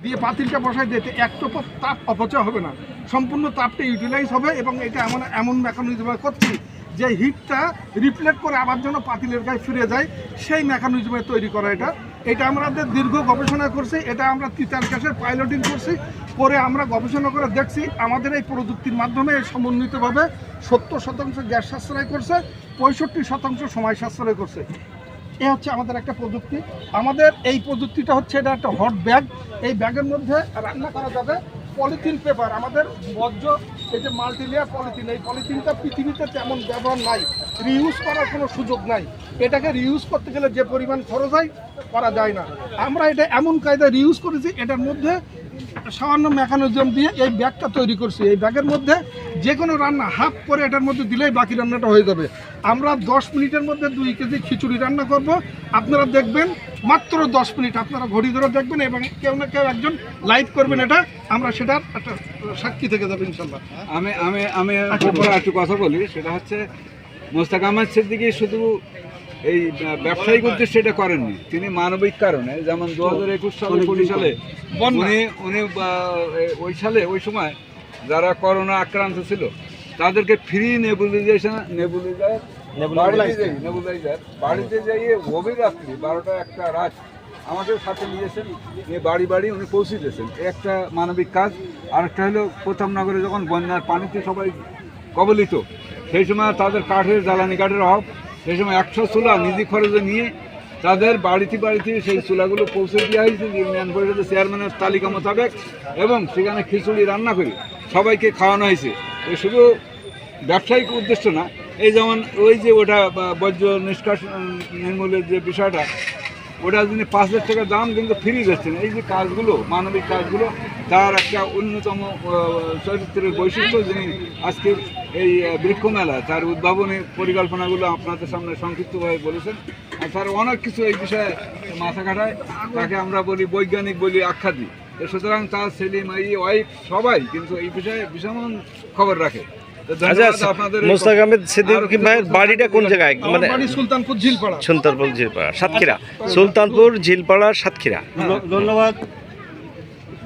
দিয়ে পাতিলটা বসায় দিতে একটু তাপ অপচয় হবে না, সম্পূর্ণ তাপটা ইউটিলাইজ হবে। এবং এটা এমন মেকানিজমে করছি যে হিটটা রিফ্লেক্ট করে আবার যেন পাতিলের গায়ে ফিরে যায়, সেই মেকানিজমে তৈরি করা। এটা আমাদের দীর্ঘ গবেষণা করছি, এটা আমরা তিতাস গ্যাসের পাইলটিং করছি, করে আমরা গবেষণা করে দেখছি আমাদের এই প্রযুক্তির মাধ্যমে সমন্বিতভাবে 70% গ্যাস সাশ্রয় করছে, 65% সময় সাশ্রয় করছে। এ হচ্ছে আমাদের একটা প্রযুক্তি। আমাদের এই প্রযুক্তিটা হচ্ছে এটা একটা হট ব্যাগ, এই ব্যাগের মধ্যে রান্না করা যাবে। পলিথিন পেপার আমাদের বর্জ্য, এই যে মাল্টিলেয়ার পলিথিন, এই পলিথিনটা পৃথিবীতে তেমন ব্যবহার নাই, রিইউজ করার কোনো সুযোগ নাই। এটাকে রিইউজ করতে গেলে যে পরিমাণ খরচ হয় করা যায় না। আমরা এটা এমন কায়দায় রিইউজ করেছি, এটার মধ্যে সামান্য মেকানিজম দিয়ে এই ব্যাগটা তৈরি করছি। এই ব্যাগের মধ্যে যে কোনো রান্না হাফ করে এটার মধ্যে দিলেই বাকি রান্নাটা হয়ে যাবে। আমরা 10 মিনিটের মধ্যে 2 কেজি খিচুড়ি রান্না করব। আপনারা দেখবেন মাত্র 10 মিনিট, আপনারা ঘড়ি ধরে দেখবেন এবং কেউ না কেউ একজন লাইভ করবেন, এটা আমরা সেটার একটা সাক্ষী থেকে যাবো ইনশাল্লাহ। আমি একটু কথা বলি, সেটা হচ্ছে মোস্তাক আহমেদ সিদ্দিকী শুধু এই ব্যবসায়িক উদ্দেশ্যে এটা করেননি, তিনি মানবিক কারণে, যেমন 2021 সালে 20 সালে উনি ওই সময় যারা করোনা আক্রান্ত ছিল তাদেরকে ফ্রি নেবুলাইজার বাড়িতে যাইয়ে গভীর রাত্রি 12টা-1টা রাত আমাকে সাথে নিয়েছেন, নিয়ে বাড়ি উনি পৌঁছে দিয়েছেন। একটা মানবিক কাজ। আরেকটা হলো প্রতাপনগরে যখন বন্যার পানিতে সবাই কবলিত, সেই সময় তাদের জ্বালানি কাঠের অভাব, সেই সময় 100 চুলা নিজি খরচে নিয়ে তাদের বাড়িতে সেই চুলাগুলো পৌঁছে দেওয়া হয়েছে ইউনিয়ন পরিষদের চেয়ারম্যানের তালিকা মোতাবেক, এবং সেখানে খিচুড়ি রান্না করে সবাইকে খাওয়ানো হয়েছে। এই শুধু ব্যবসায়িক উদ্দেশ্য না, এই যেমন ওই যে ওটা বর্জ্য নিষ্কাশন নির্মূলের যে বিষয়টা, ওটা যিনি 5 লাখ টাকা দাম কিন্তু ফ্রি দিচ্ছেন। এই যে কাজগুলো, মানবিক কাজগুলো, তার একটা অন্যতম চরিত্রের বৈশিষ্ট্য, যিনি আজকে এই বৃক্ষ মেলা তার উদ্ভাবনী পরিকল্পনাগুলো আপনাদের সামনে সংক্ষিপ্তভাবে বলেছেন। আর তার অনেক কিছু এই বিষয়ে মাথা খাটায়, তাকে আমরা বলি বৈজ্ঞানিক বলি, আখ্যা দিই। সুতরাং তার ছেলে মেয়ে ওয়াইফ সবাই কিন্তু এই বিষয়ে ভীষণ খবর রাখে। মোস্তাক আহমেদ সিদ্দিকী ভাইয়ের বাড়িটা কোন জায়গায়? মানে সুলতানপুর ঝিলপাড়া, সাতক্ষীরা। সুলতানপুর ঝিলপাড়া, সাতক্ষীরা। ধন্যবাদ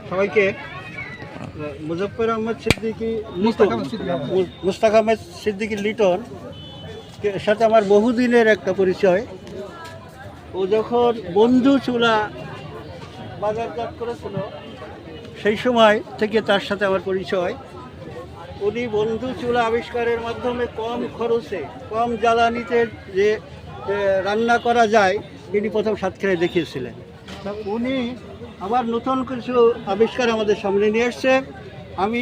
সবাইকে। মুজফ্ফর আহমেদ সিদ্দিকী, মুস্তাক আহমেদ সিদ্দিকী লিটন এর সাথে আমার বহুদিনের একটা পরিচয়। ও যখন বন্ধু চুলা বাজারজাত করেছিল সেই সময় থেকে তার সাথে আমার পরিচয়। উনি বন্ধু চুলা আবিষ্কারের মাধ্যমে কম খরচে, কম জ্বালানিতে যে রান্না করা যায়, তিনি প্রথম সাতক্ষীরায় দেখিয়েছিলেন। তা উনি আবার নতুন কিছু আবিষ্কার আমাদের সামনে নিয়ে এসছে। আমি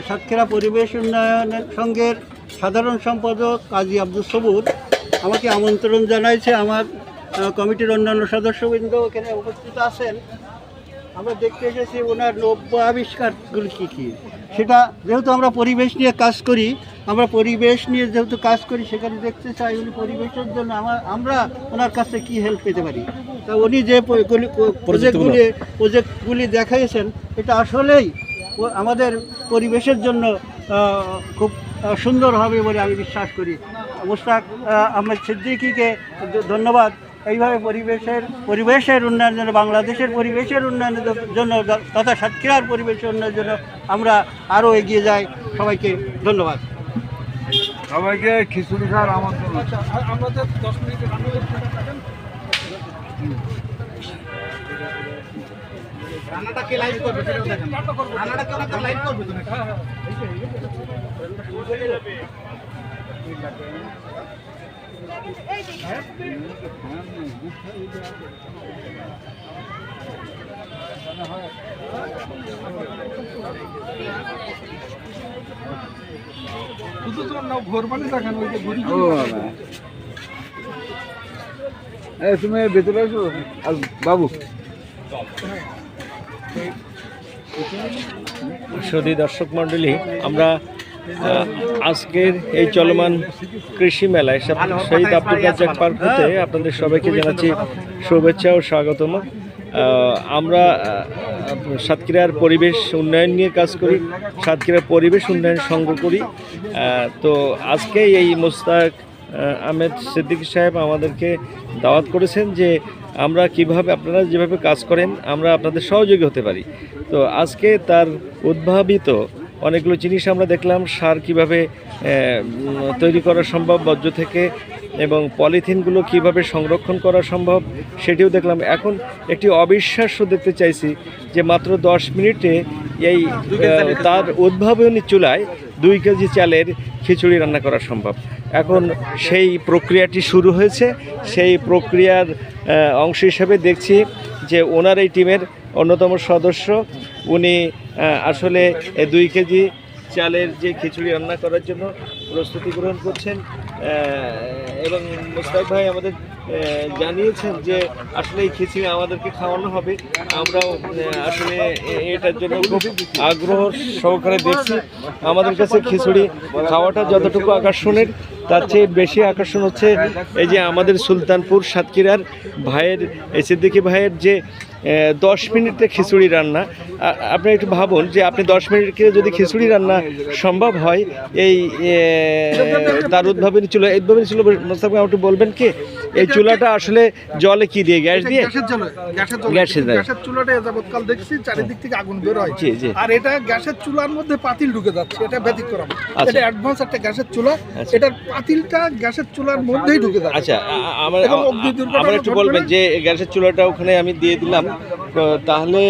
সাতক্ষীরা পরিবেশ উন্নয়নের সংঘের সাধারণ সম্পাদক কাজী আব্দুল সবুর আমাকে আমন্ত্রণ জানাইছে। আমার কমিটির অন্যান্য সদস্যবৃন্দ এখানে উপস্থিত আছেন। আমরা দেখতে এসেছি ওনার নব্য আবিষ্কারগুলি কী। সেটা যেহেতু আমরা পরিবেশ নিয়ে কাজ করি, সেখানে দেখতে চাই উনি পরিবেশের জন্য আমরা ওনার কাছে কি হেল্প পেতে পারি। তা উনি যে প্রজেক্টগুলি দেখাইছেন, এটা আসলেই আমাদের পরিবেশের জন্য খুব সুন্দর হবে বলে আমি বিশ্বাস করি। মুস্তাক আহমেদ সিদ্দিকীকে ধন্যবাদ। এইভাবে পরিবেশের উন্নয়নের জন্য, বাংলাদেশের পরিবেশের উন্নয়নের জন্য তথা সাতক্ষীরার পরিবেশের উন্নয়নের জন্য আমরা আরও এগিয়ে যাই। সবাইকে ধন্যবাদ। সবাইকে খিচুড়ি খাওয়ার আমন্ত্রণ। আমাদের 10 মিনিট রান্নাটা কে লাইভ করবে? রান্নাটা কেউ না লাইভ করবে তুমি? তুমি ভেতরে আসো বাবু। সুধী দর্শক মণ্ডলী, আমরা আজকের এই চলমান কৃষি মেলায় শহীদ আব্দুল রাজ্জাক পার্ক হতে আপনাদের সবাইকে জানাচ্ছি শুভেচ্ছা ও স্বাগতম। আমরা সাতক্ষীরার পরিবেশ উন্নয়ন নিয়ে কাজ করি, সাতক্ষীরার পরিবেশ উন্নয়ন সংঘ করি। তো আজকে এই মোস্তাক আহমেদ সিদ্দিকী সাহেব আমাদেরকে দাওয়াত করেছেন যে আমরা কিভাবে, আপনারা যেভাবে কাজ করেন আমরা আপনাদের সহযোগী হতে পারি। তো আজকে তার উদ্ভাবিত অনেকগুলো জিনিস আমরা দেখলাম, সার কিভাবে তৈরি করা সম্ভব বর্জ্য থেকে, এবং পলিথিনগুলো কিভাবে সংরক্ষণ করা সম্ভব সেটিও দেখলাম। এখন একটি অবিশ্বাস্য দেখতে চাইছি যে মাত্র 10 মিনিটে এই তার উদ্ভাবনী চুলায় 2 কেজি চালের খিচুড়ি রান্না করা সম্ভব। এখন সেই প্রক্রিয়াটি শুরু হয়েছে। সেই প্রক্রিয়ার অংশ হিসেবে দেখছি যে ওনার এই টিমের অন্যতম সদস্য উনি আসলে 2 কেজি চালের যে খিচুড়ি রান্না করার জন্য প্রস্তুতি গ্রহণ করছেন, এবং মুস্তাক ভাই আমাদের জানিয়েছেন যে আসলে এই খিচুড়ি আমাদেরকে খাওয়ানো হবে। আমরাও আসলে এটার জন্য খুব আগ্রহ সহকারে দেখছি। আমাদের কাছে খিচুড়ি খাওয়াটা যতটুকু আকর্ষণের, তার চেয়ে বেশি আকর্ষণ হচ্ছে এই যে আমাদের সুলতানপুর সাতক্ষীরার ভাইয়ের, সিদ্দিকী ভাইয়ের যে 10 মিনিটে খিচুড়ি রান্না। আপনি একটু ভাবুন যে আপনি 10 মিনিটে যদি খিচুড়ি রান্না সম্ভব হয়, এই তার উদ্ভাবনী চুলা, মোস্তাক ভাই একটু বলবেন কি এই চুলাটা আসলে জলে কি দিয়ে, গ্যাস দিয়ে? গ্যাসের চুলাটা যাবৎকাল দেখছি চারিদিক থেকে আগুন বের হয়, আর এটা গ্যাসের চুলার মধ্যে পাতিল ঢুকে যাচ্ছে, এটা ব্যতিক্রম। এটা অ্যাডভান্স একটা গ্যাসের চুলা, এটার পাতিলটা গ্যাসের চুলার মধ্যেই ঢুকে যাচ্ছে। আচ্ছা, আমরা একটু বলবেন যে গ্যাসের চুলাটা ওখানে আমি দিয়ে দিলাম, তাহলে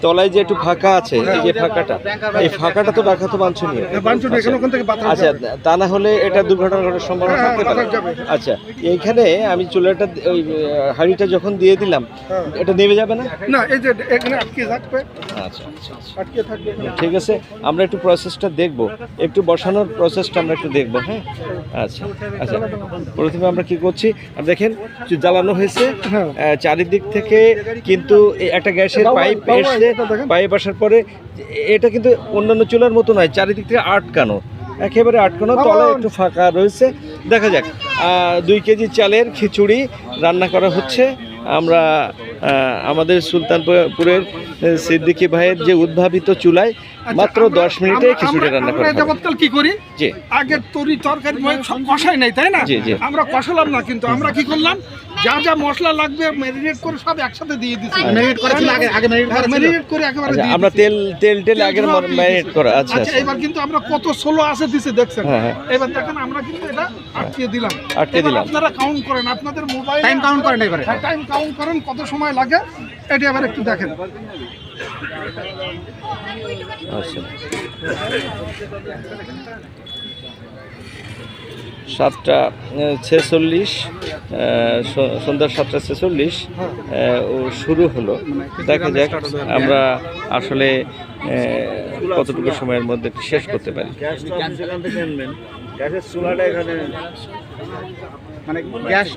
তলায় যে একটু ফাঁকা আছে, এই যে ফাঁকাটা, এই ফাঁকাটা তো রাখা তো বাঞ্ছনীয়। আচ্ছা, তা না হলে এটা দুর্ঘটনা ঘটার সম্ভাবনা থাকতে পারে। আচ্ছা, এইখানে আমি চুলাটা, ওই হাঁড়িটা যখন দিয়ে দিলাম, এটা নেমে যাবে না? না, এই যে এখানে আটকে থাকবে। আচ্ছা, আটকে থাকবে, ঠিক আছে। আমরা একটু প্রসেসটা দেখব, একটু বসানোর প্রসেসটা আমরা একটু দেখব। হ্যাঁ, আচ্ছা আচ্ছা, প্রথমে আমরা কি করছি দেখেন, জ্বালানো হয়েছে চারিদিক থেকে, কিন্তু একটা গ্যাসের পাইপ এসে, পাইপ আসার পরে এটা কিন্তু অন্যান্য চুলার মতো নয়, চারিদিক থেকে আটকানো, একেবারে আটকানো, তলায় একটু ফাঁকা রয়েছে। দেখা যাক, 2 কেজি চালের খিচুড়ি রান্না করা হচ্ছে। আমরা আমাদের সুলতানপুরের সিদ্দিকী ভাইয়ের যে উদ্ভাবিত চুলায় মাত্র 10 মিনিটে খিচুড়ি রান্না করা হবে। যাবৎকাল কি করি, জি, আগে তরকারি কষাই নাই, তাই না? আমরা কষালাম না, কিন্তু আমরা কি করলাম, যা যা মশলা লাগবে ম্যারিনেট করে সব একসাথে দিয়ে দিচ্ছি। ম্যারিনেট করেছিল আগে ম্যারিনেট করে একেবারে দিয়ে আমরা তেল আগে ম্যারিনেট করা। আচ্ছা, এবার কিন্তু আমরা কত স্লো আছে দিছে দেখছেন। এবার দেখেন আমরা কিন্তু এটা আটকে দিলাম। আপনারা কাউন্ট করেন, আপনাদের মোবাইল টাইম কাউন্ট করেন, এবারে টাইম কাউন্ট করেন কত সময় লাগে, এটা এবার একটু দেখেন। আচ্ছা, 7:46, সন্ধ্যা 7:46 ও শুরু হলো। দেখা যাক আমরা আসলে কতটুকু সময়ের মধ্যে শেষ করতে পারি। মানে গ্যাস